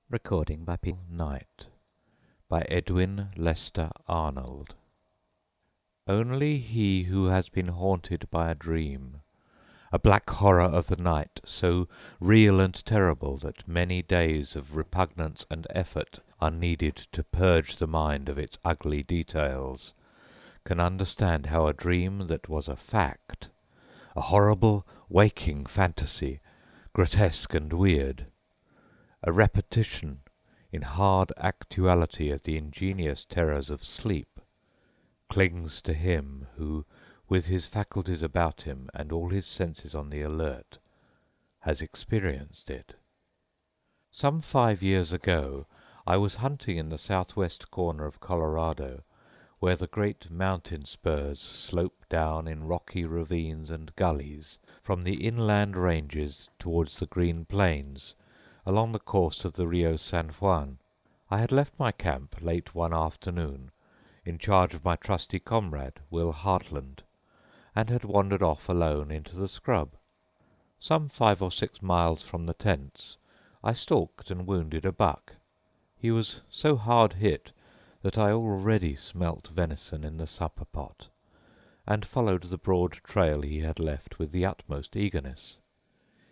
Recording by People Night by Edwin Lester Arnold. Only he who has been haunted by a dream, a black horror of the night, so real and terrible that many days of repugnance and effort are needed to purge the mind of its ugly details, can understand how a dream that was a fact, a horrible waking fantasy, grotesque and weird, a repetition in hard actuality of the ingenious terrors of sleep, clings to him who, with his faculties about him and all his senses on the alert, has experienced it. Some 5 years ago I was hunting in the southwest corner of Colorado, where the great mountain spurs slope down in rocky ravines and gullies from the inland ranges towards the green plains along the course of the Rio San Juan. I had left my camp late one afternoon in charge of my trusty comrade, Will Hartland, and had wandered off alone into the scrub. Some 5 or 6 miles from the tents I stalked and wounded a buck. He was so hard hit that I already smelt venison in the supper pot, and followed the broad trail he had left with the utmost eagerness.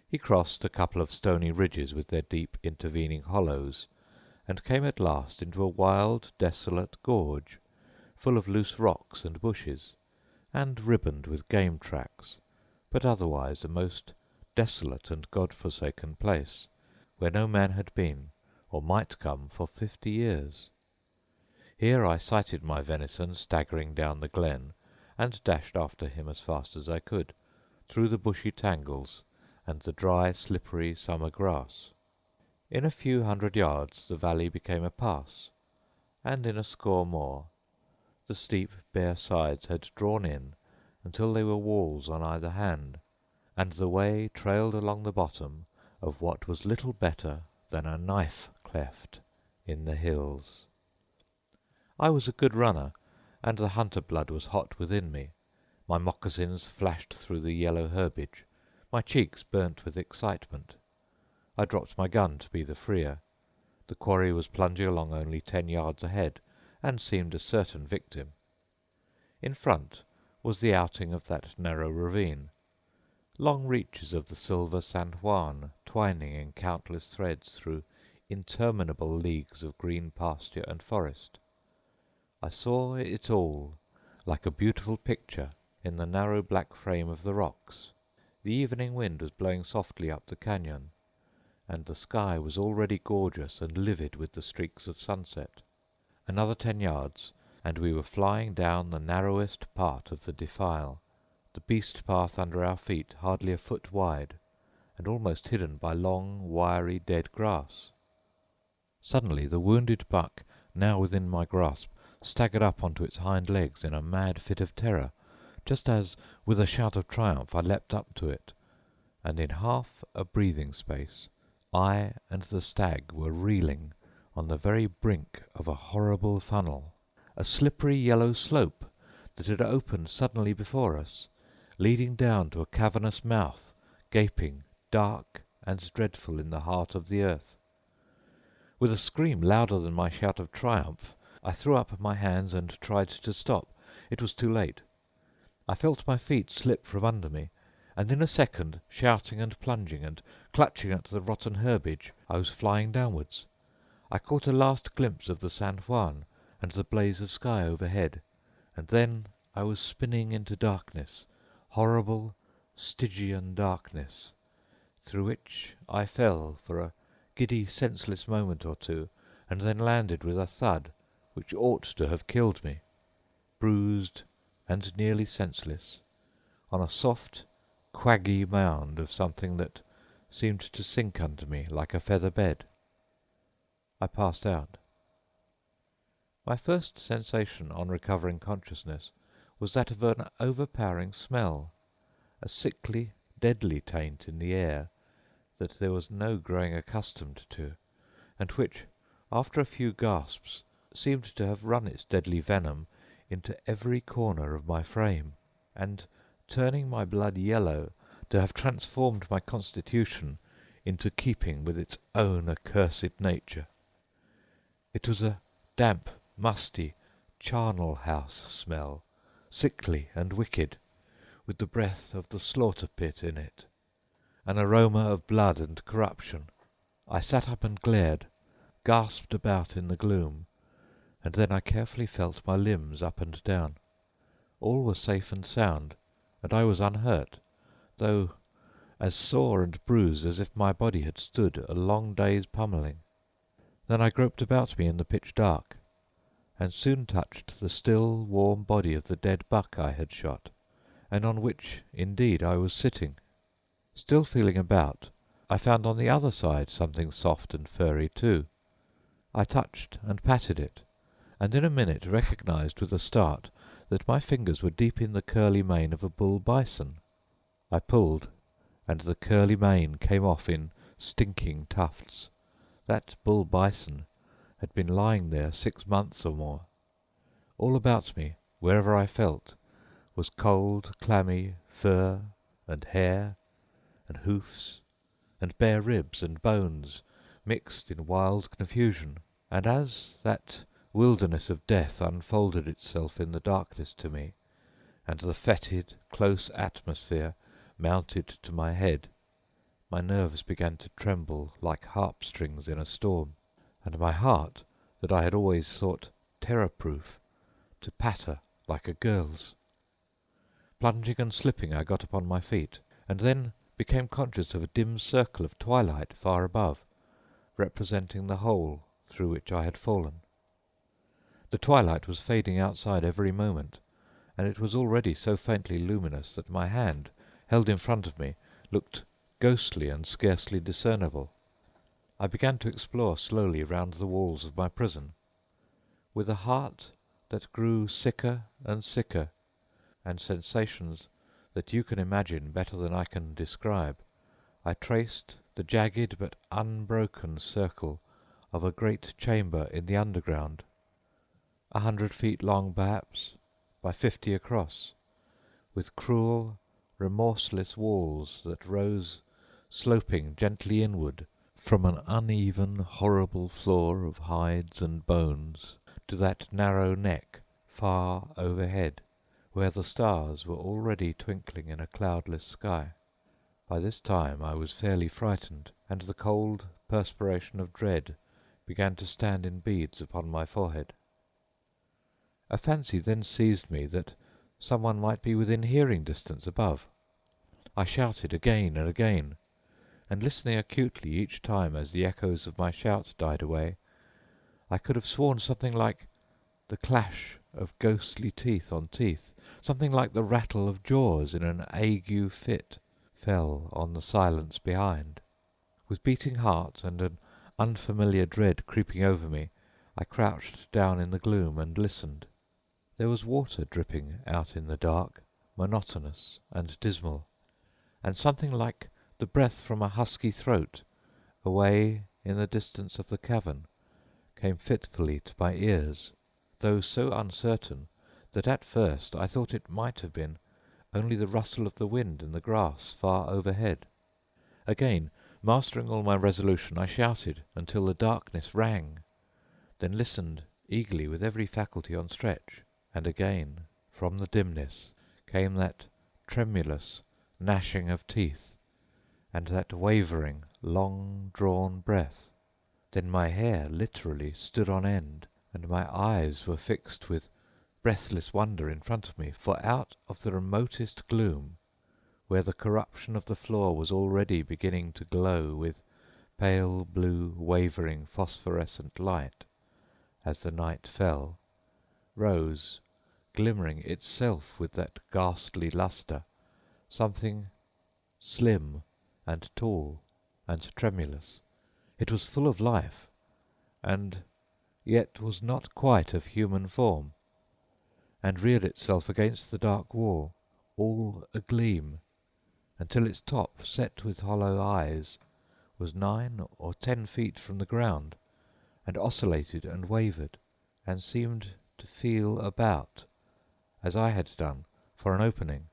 He crossed a couple of stony ridges with their deep intervening hollows, and came at last into a wild, desolate gorge, full of loose rocks and bushes, and ribboned with game tracks, but otherwise a most desolate and God-forsaken place, where no man had been, or might come, for 50 years. Here I sighted my venison staggering down the glen, and dashed after him as fast as I could, through the bushy tangles and the dry, slippery summer grass. In a few 100 yards the valley became a pass, and in a score more the steep bare sides had drawn in until they were walls on either hand, and the way trailed along the bottom of what was little better than a knife cleft in the hills. I was a good runner, and the hunter blood was hot within me. My moccasins flashed through the yellow herbage, my cheeks burnt with excitement. I dropped my gun to be the freer. The quarry was plunging along only 10 yards ahead, and seemed a certain victim. In front was the outing of that narrow ravine, long reaches of the silver San Juan twining in countless threads through interminable leagues of green pasture and forest. I saw it all like a beautiful picture in the narrow black frame of the rocks. The evening wind was blowing softly up the canyon, and the sky was already gorgeous and livid with the streaks of sunset. Another 10 yards, and we were flying down the narrowest part of the defile, the beast path under our feet hardly a foot wide, and almost hidden by long, wiry, dead grass. Suddenly the wounded buck, now within my grasp, staggered up onto its hind legs in a mad fit of terror, just as, with a shout of triumph, I leapt up to it, and in half a breathing space I and the stag were reeling on the very brink of a horrible funnel, a slippery yellow slope that had opened suddenly before us, leading down to a cavernous mouth, gaping, dark and dreadful in the heart of the earth. With a scream louder than my shout of triumph, I threw up my hands and tried to stop. It was too late. I felt my feet slip from under me, and in a second, shouting and plunging and clutching at the rotten herbage, I was flying downwards. I caught a last glimpse of the San Juan and the blaze of sky overhead, and then I was spinning into darkness, horrible Stygian darkness, through which I fell for a giddy, senseless moment or two, and then landed with a thud which ought to have killed me, bruised and nearly senseless, on a soft, quaggy mound of something that seemed to sink under me like a feather bed. I passed out. My first sensation on recovering consciousness was that of an overpowering smell, a sickly, deadly taint in the air that there was no growing accustomed to, and which, after a few gasps, seemed to have run its deadly venom into every corner of my frame, and, turning my blood yellow, to have transformed my constitution into keeping with its own accursed nature. It was a damp, musty, charnel house smell, sickly and wicked, with the breath of the slaughter pit in it, an aroma of blood and corruption. I sat up and glared, gasped about in the gloom, and then I carefully felt my limbs up and down. All was safe and sound, and I was unhurt, though as sore and bruised as if my body had stood a long day's pummelling. Then I groped about me in the pitch dark, and soon touched the still, warm body of the dead buck I had shot, and on which, indeed, I was sitting. Still feeling about, I found on the other side something soft and furry too. I touched and patted it, and in a minute recognized with a start that my fingers were deep in the curly mane of a bull bison. I pulled, and the curly mane came off in stinking tufts. That bull bison had been lying there 6 months or more. All about me, wherever I felt, was cold, clammy fur and hair and hoofs and bare ribs and bones mixed in wild confusion. And as that wilderness of death unfolded itself in the darkness to me, and the fetid, close atmosphere mounted to my head, my nerves began to tremble like harp strings in a storm, and my heart, that I had always thought terror-proof, to patter like a girl's. Plunging and slipping, I got upon my feet, and then became conscious of a dim circle of twilight far above, representing the hole through which I had fallen. The twilight was fading outside every moment, and it was already so faintly luminous that my hand, held in front of me, looked ghostly and scarcely discernible. I began to explore slowly round the walls of my prison. With a heart that grew sicker and sicker, and sensations that you can imagine better than I can describe, I traced the jagged but unbroken circle of a great chamber in the underground, 100 feet long perhaps, by 50 across, with cruel, remorseless walls that rose sloping gently inward from an uneven, horrible floor of hides and bones to that narrow neck far overhead, where the stars were already twinkling in a cloudless sky. By this time I was fairly frightened, and the cold perspiration of dread began to stand in beads upon my forehead. A fancy then seized me that someone might be within hearing distance above. I shouted again and again, and listening acutely each time as the echoes of my shout died away, I could have sworn something like the clash of ghostly teeth on teeth, something like the rattle of jaws in an ague fit, fell on the silence behind. With beating heart and an unfamiliar dread creeping over me, I crouched down in the gloom and listened. There was water dripping out in the dark, monotonous and dismal, and something like the breath from a husky throat, away in the distance of the cavern, came fitfully to my ears, though so uncertain that at first I thought it might have been only the rustle of the wind in the grass far overhead. Again, mastering all my resolution, I shouted until the darkness rang, then listened eagerly with every faculty on stretch, and again from the dimness came that tremulous gnashing of teeth and that wavering, long-drawn breath. Then my hair literally stood on end, and my eyes were fixed with breathless wonder in front of me, for out of the remotest gloom, where the corruption of the floor was already beginning to glow with pale blue wavering phosphorescent light as the night fell, rose, glimmering itself with that ghastly lustre, something slim and tall and tremulous. It was full of life, and yet was not quite of human form, and reared itself against the dark wall, all agleam, until its top, set with hollow eyes, was 9 or 10 feet from the ground, and oscillated and wavered, and seemed to feel about, as I had done, for an opening,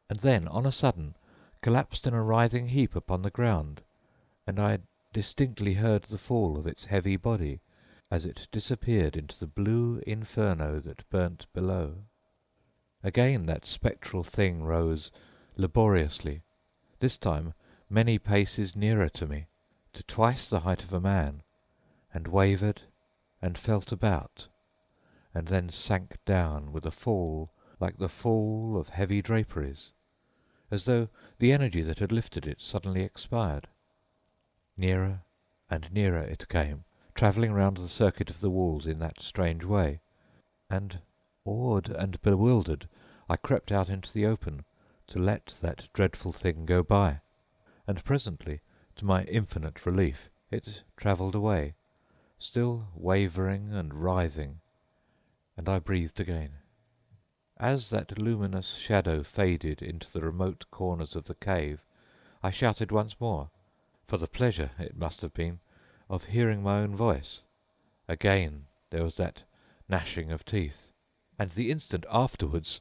and then on a sudden collapsed in a writhing heap upon the ground, and I distinctly heard the fall of its heavy body as it disappeared into the blue inferno that burnt below. Again that spectral thing rose laboriously, this time many paces nearer to me, to twice the height of a man, and wavered and felt about, and then sank down with a fall like the fall of heavy draperies, as though the energy that had lifted it suddenly expired. Nearer and nearer it came, travelling round the circuit of the walls in that strange way, and, awed and bewildered, I crept out into the open to let that dreadful thing go by, and presently, to my infinite relief, it travelled away, still wavering and writhing, and I breathed again. As that luminous shadow faded into the remote corners of the cave, I shouted once more, for the pleasure, it must have been, of hearing my own voice. Again there was that gnashing of teeth, and the instant afterwards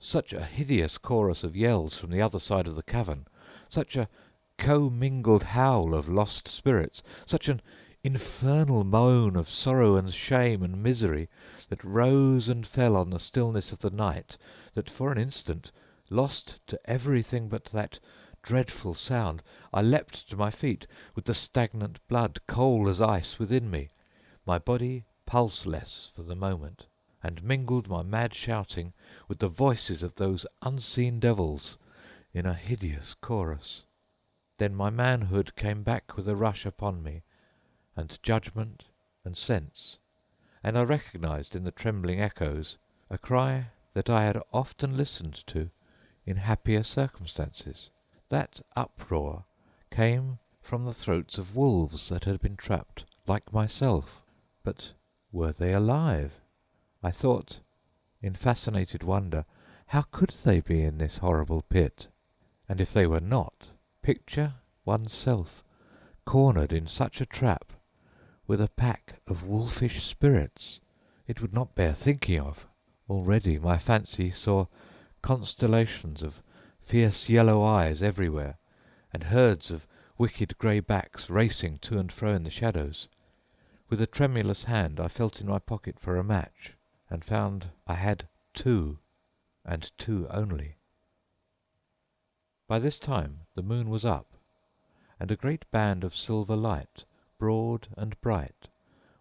such a hideous chorus of yells from the other side of the cavern, such a commingled howl of lost spirits, such an infernal moan of sorrow and shame and misery that rose and fell on the stillness of the night, that for an instant, lost to everything but that dreadful sound, I leapt to my feet with the stagnant blood cold as ice within me, my body pulseless for the moment, and mingled my mad shouting with the voices of those unseen devils in a hideous chorus. Then my manhood came back with a rush upon me, and judgment and sense, and I recognized in the trembling echoes a cry that I had often listened to in happier circumstances. That uproar came from the throats of wolves that had been trapped like myself. But were they alive? I thought, in fascinated wonder, how could they be in this horrible pit? And if they were not, picture oneself cornered in such a trap with a pack of wolfish spirits. It would not bear thinking of. Already my fancy saw constellations of fierce yellow eyes everywhere, and herds of wicked grey backs racing to and fro in the shadows. With a tremulous hand I felt in my pocket for a match, and found I had two, and two only. By this time the moon was up, and a great band of silver light, broad and bright,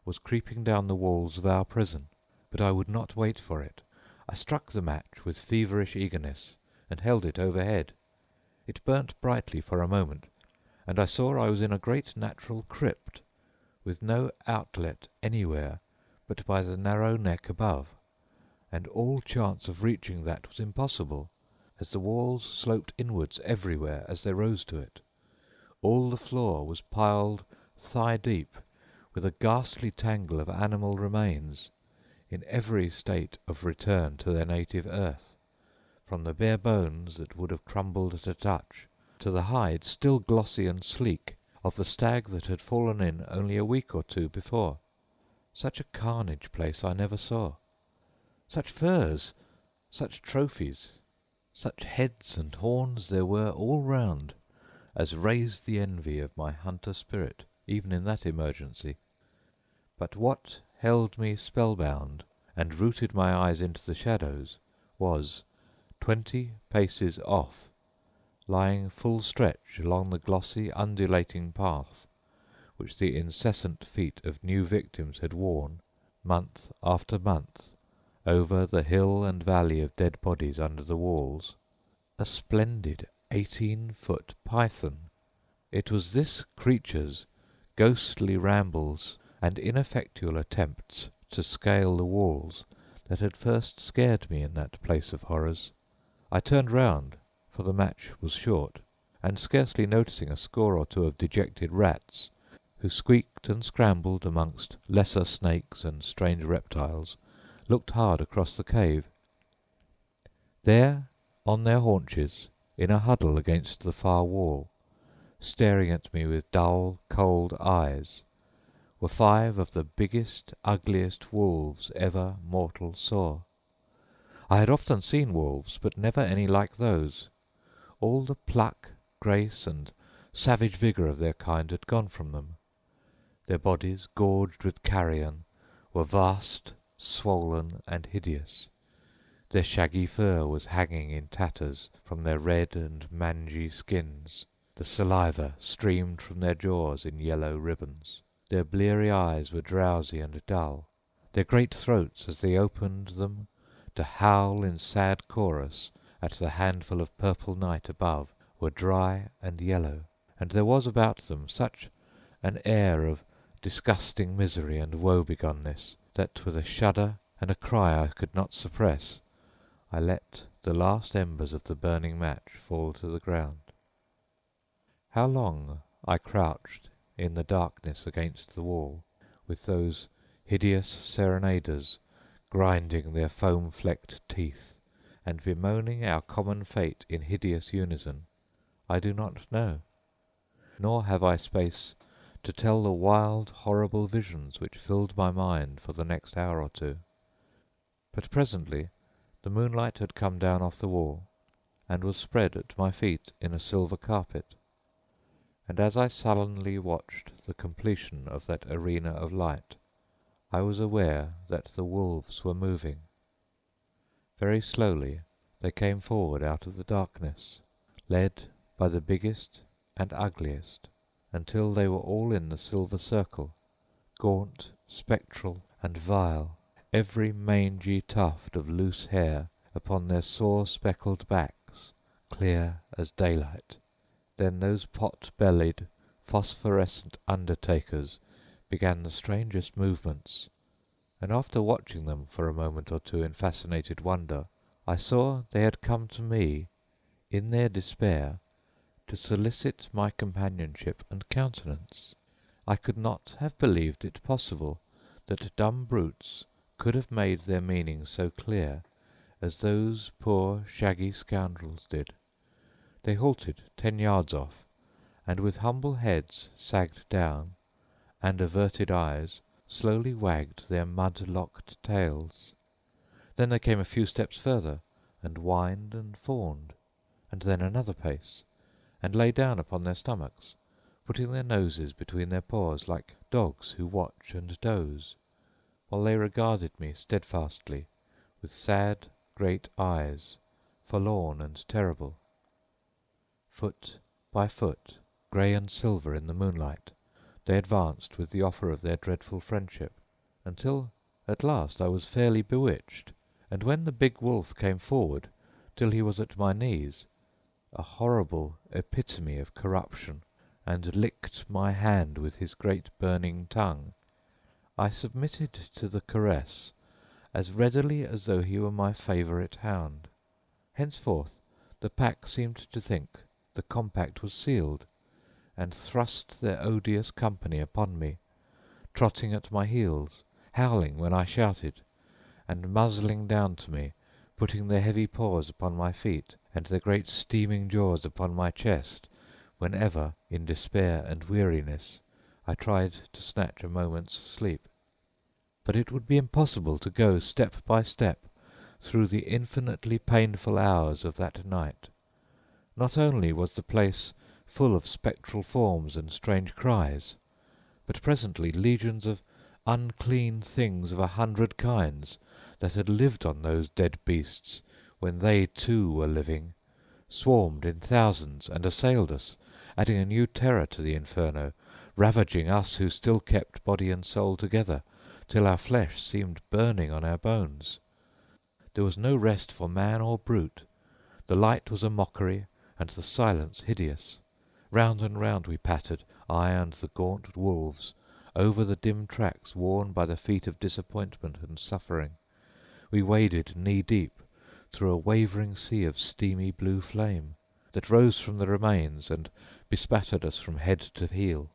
was creeping down the walls of our prison. But I would not wait for it. I struck the match with feverish eagerness, and held it overhead. It burnt brightly for a moment, and I saw I was in a great natural crypt, with no outlet anywhere but by the narrow neck above, and all chance of reaching that was impossible, as the walls sloped inwards everywhere as they rose to it. All the floor was piled thigh-deep with a ghastly tangle of animal remains, in every state of return to their native earth, from the bare bones that would have crumbled at a touch, to the hide still glossy and sleek of the stag that had fallen in only a week or two before. Such a carnage place I never saw. Such furs, such trophies, such heads and horns there were all round, as raised the envy of my hunter spirit even in that emergency. But what held me spellbound and rooted my eyes into the shadows was, 20 paces off, lying full stretch along the glossy undulating path which the incessant feet of new victims had worn, month after month, over the hill and valley of dead bodies under the walls, a splendid 18-foot python. It was this creature's ghostly rambles and ineffectual attempts to scale the walls that had first scared me in that place of horrors. I turned round, for the match was short, and scarcely noticing a score or two of dejected rats, who squeaked and scrambled amongst lesser snakes and strange reptiles, looked hard across the cave. There, on their haunches, in a huddle against the far wall, staring at me with dull, cold eyes, were 5 of the biggest, ugliest wolves ever mortal saw. I had often seen wolves, but never any like those. All the pluck, grace, and savage vigour of their kind had gone from them. Their bodies, gorged with carrion, were vast, swollen, and hideous. Their shaggy fur was hanging in tatters from their red and mangy skins. The saliva streamed from their jaws in yellow ribbons. Their bleary eyes were drowsy and dull. Their great throats, as they opened them to howl in sad chorus at the handful of purple night above, were dry and yellow, and there was about them such an air of disgusting misery and woe-begonness that, with a shudder and a cry I could not suppress, I let the last embers of the burning match fall to the ground. How long I crouched in the darkness against the wall, with those hideous serenaders grinding their foam-flecked teeth and bemoaning our common fate in hideous unison, I do not know, nor have I space to tell the wild, horrible visions which filled my mind for the next hour or two. But presently the moonlight had come down off the wall, and was spread at my feet in a silver carpet, and as I sullenly watched the completion of that arena of light, I was aware that the wolves were moving. Very slowly they came forward out of the darkness, led by the biggest and ugliest, until they were all in the silver circle, gaunt, spectral, and vile, every mangy tuft of loose hair upon their sore speckled backs clear as daylight. Then those pot-bellied, phosphorescent undertakers began the strangest movements, and after watching them for a moment or two in fascinated wonder, I saw they had come to me, in their despair, to solicit my companionship and countenance. I could not have believed it possible that dumb brutes could have made their meaning so clear as those poor shaggy scoundrels did. They halted 10 yards off, and with humble heads sagged down, and averted eyes, slowly wagged their mud-locked tails. Then they came a few steps further, and whined and fawned, and then another pace, and lay down upon their stomachs, putting their noses between their paws like dogs who watch and doze, while they regarded me steadfastly with sad great eyes, forlorn and terrible. Foot by foot, grey and silver in the moonlight, they advanced with the offer of their dreadful friendship, until at last I was fairly bewitched, and when the big wolf came forward till he was at my knees, a horrible epitome of corruption, and licked my hand with his great burning tongue, I submitted to the caress as readily as though he were my favourite hound. Henceforth the pack seemed to think the compact was sealed, and thrust their odious company upon me, trotting at my heels, howling when I shouted, and muzzling down to me, putting their heavy paws upon my feet, and their great steaming jaws upon my chest, whenever, in despair and weariness, I tried to snatch a moment's sleep. But it would be impossible to go step by step through the infinitely painful hours of that night. Not only was the place full of spectral forms and strange cries, but presently legions of unclean things of 100 kinds that had lived on those dead beasts when they too were living, swarmed in thousands and assailed us, adding a new terror to the inferno, ravaging us who still kept body and soul together, till our flesh seemed burning on our bones. There was no rest for man or brute. The light was a mockery, and the silence hideous. Round and round we pattered, I and the gaunt wolves, over the dim tracks worn by the feet of disappointment and suffering. We waded knee-deep through a wavering sea of steamy blue flame, that rose from the remains and bespattered us from head to heel,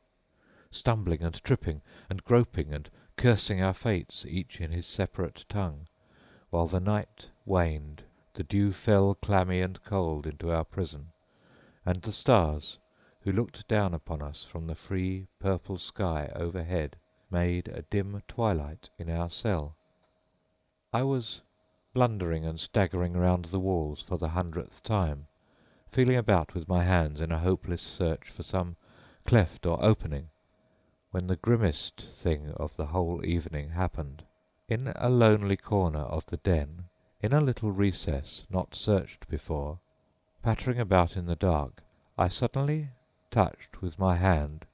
stumbling and tripping and groping and cursing our fates, each in his separate tongue, while the night waned, the dew fell clammy and cold into our prison, and the stars, who looked down upon us from the free purple sky overhead, made a dim twilight in our cell. I was blundering and staggering round the walls for the 100th time, feeling about with my hands in a hopeless search for some cleft or opening, when the grimmest thing of the whole evening happened. In a lonely corner of the den, in a little recess not searched before, pattering about in the dark, I suddenly touched with my hand,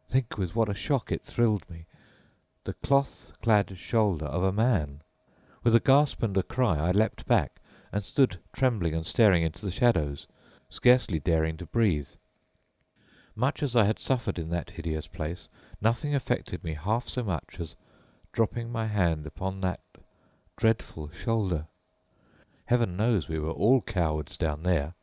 think with what a shock it thrilled me, the cloth-clad shoulder of a man. With a gasp and a cry I leapt back, and stood trembling and staring into the shadows, scarcely daring to breathe. Much as I had suffered in that hideous place, nothing affected me half so much as dropping my hand upon that dreadful shoulder. Heaven knows we were all cowards down there,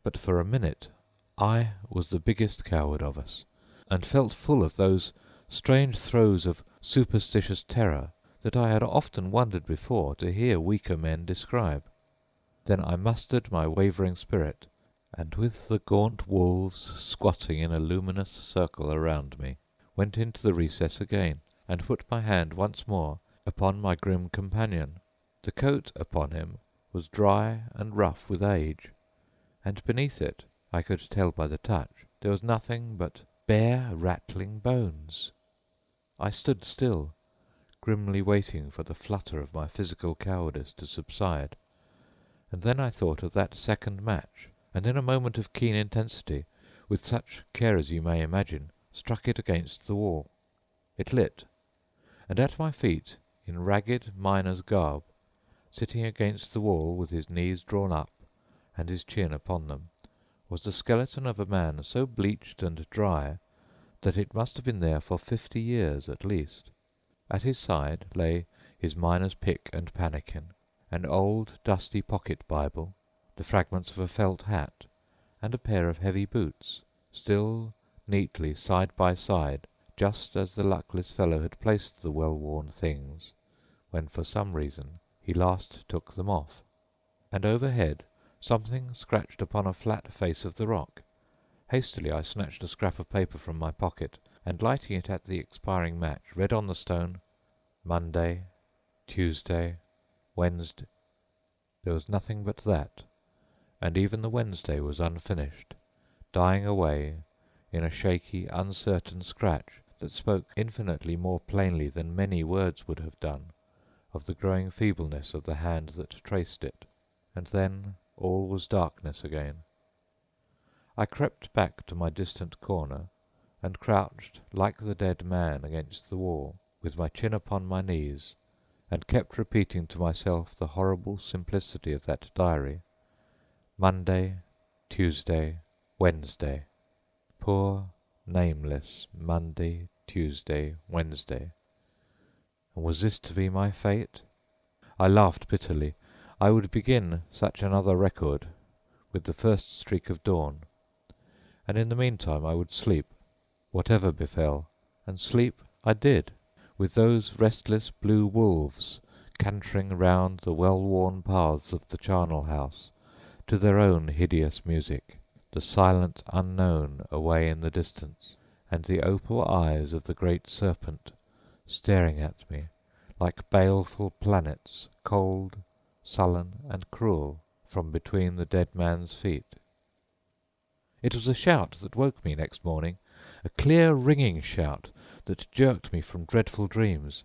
but for a minute I was the biggest coward of us, and felt full of those strange throes of superstitious terror that I had often wondered before to hear weaker men describe. Then I mustered my wavering spirit, and with the gaunt wolves squatting in a luminous circle around me, went into the recess again, and put my hand once more upon my grim companion. The coat upon him was dry and rough with age, and beneath it, I could tell by the touch, there was nothing but bare rattling bones. I stood still, grimly waiting for the flutter of my physical cowardice to subside, and then I thought of that second match, and in a moment of keen intensity, with such care as you may imagine, struck it against the wall. It lit, and at my feet, in ragged miner's garb, sitting against the wall with his knees drawn up and his chin upon them, was the skeleton of a man so bleached and dry that it must have been there for 50 years at least. At his side lay his miner's pick and pannikin, an old dusty pocket Bible, the fragments of a felt hat, and a pair of heavy boots, still neatly side by side, just as the luckless fellow had placed the well-worn things when for some reason he last took them off. And overhead something scratched upon a flat face of the rock. Hastily I snatched a scrap of paper from my pocket, and lighting it at the expiring match, read on the stone, Monday, Tuesday, Wednesday. There was nothing but that, and even the Wednesday was unfinished, dying away in a shaky, uncertain scratch that spoke infinitely more plainly than many words would have done of the growing feebleness of the hand that traced it. And then all was darkness again. I crept back to my distant corner, and crouched like the dead man against the wall, with my chin upon my knees, and kept repeating to myself the horrible simplicity of that diary, Monday, Tuesday, Wednesday. Poor, nameless Monday, Tuesday, Wednesday. And was this to be my fate? I laughed bitterly. I would begin such another record with the first streak of dawn, and in the meantime I would sleep, whatever befell, and sleep I did, with those restless blue wolves cantering round the well-worn paths of the charnel house to their own hideous music, the silent unknown away in the distance, and the opal eyes of the great serpent staring at me like baleful planets, cold, sullen, and cruel, from between the dead man's feet. It was a shout that woke me next morning, a clear ringing shout that jerked me from dreadful dreams.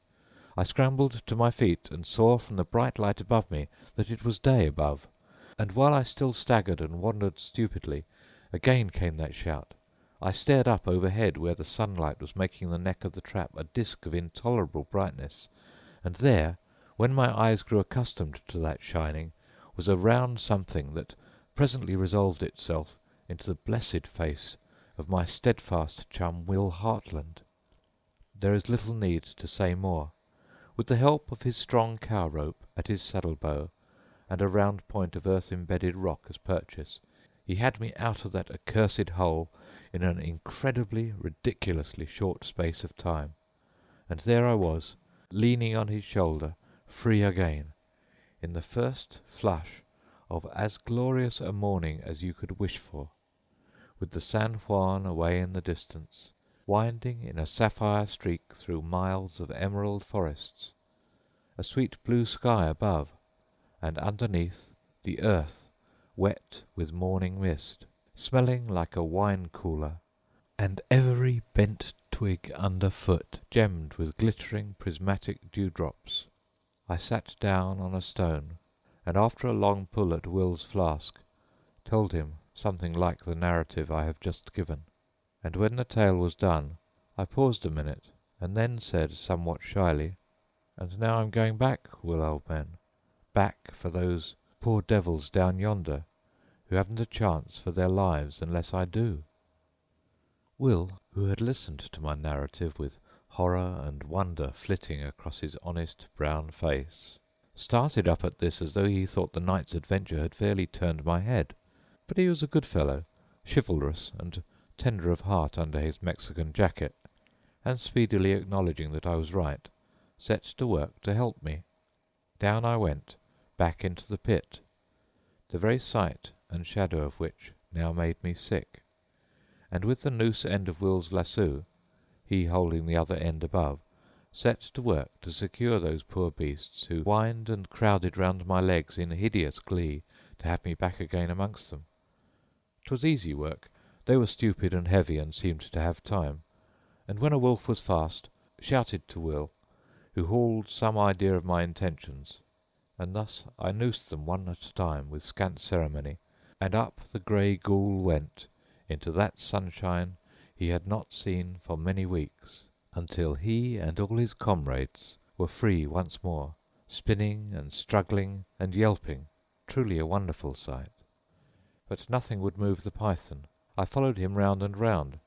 I scrambled to my feet and saw from the bright light above me that it was day above, and while I still staggered and wandered stupidly, again came that shout. I stared up overhead where the sunlight was making the neck of the trap a disk of intolerable brightness, and there, when my eyes grew accustomed to that shining, was a round something that presently resolved itself into the blessed face of my steadfast chum Will Hartland. There is little need to say more. With the help of his strong cow rope at his saddle bow, and a round point of earth-embedded rock as purchase, he had me out of that accursed hole in an incredibly, ridiculously short space of time, and there I was, leaning on his shoulder, free again, in the first flush of as glorious a morning as you could wish for, with the San Juan away in the distance, winding in a sapphire streak through miles of emerald forests, a sweet blue sky above, and underneath the earth wet with morning mist, smelling like a wine cooler, and every bent twig underfoot gemmed with glittering prismatic dewdrops. I sat down on a stone, and after a long pull at Will's flask, told him something like the narrative I have just given. And when the tale was done, I paused a minute, and then said somewhat shyly, "And now I'm going back, Will, old man, back for those poor devils down yonder, who haven't a chance for their lives unless I do." Will, who had listened to my narrative with horror and wonder flitting across his honest brown face, started up at this as though he thought the night's adventure had fairly turned my head. But he was a good fellow, chivalrous and tender of heart under his Mexican jacket, and speedily acknowledging that I was right, set to work to help me. Down I went, back into the pit, the very sight and shadow of which now made me sick, and with the noose end of Will's lasso, he holding the other end above, set to work to secure those poor beasts who whined and crowded round my legs in hideous glee to have me back again amongst them. 'Twas easy work. They were stupid and heavy and seemed to have time, and when a wolf was fast, shouted to Will, who hauled some idea of my intentions, and thus I noosed them one at a time with scant ceremony, and up the grey ghoul went into that sunshine he had not seen for many weeks, until he and all his comrades were free once more, spinning and struggling and yelping, truly a wonderful sight. But nothing would move the python. I followed him round and round,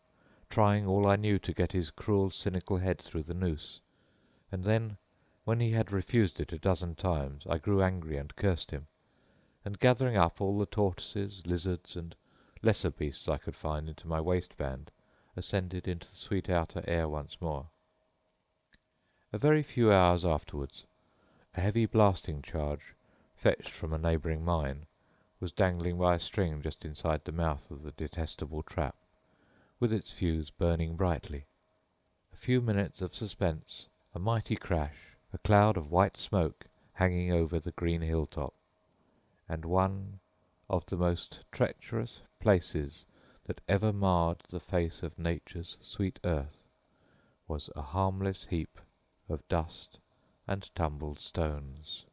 trying all I knew to get his cruel, cynical head through the noose, and then, when he had refused it a dozen times, I grew angry and cursed him, and gathering up all the tortoises, lizards, and lesser beasts I could find into my waistband, ascended into the sweet outer air once more. A very few hours afterwards, a heavy blasting charge, fetched from a neighbouring mine, was dangling by a string just inside the mouth of the detestable trap, with its fuse burning brightly. A few minutes of suspense, a mighty crash, a cloud of white smoke hanging over the green hilltop, and one of the most treacherous places that ever marred the face of nature's sweet earth was a harmless heap of dust and tumbled stones.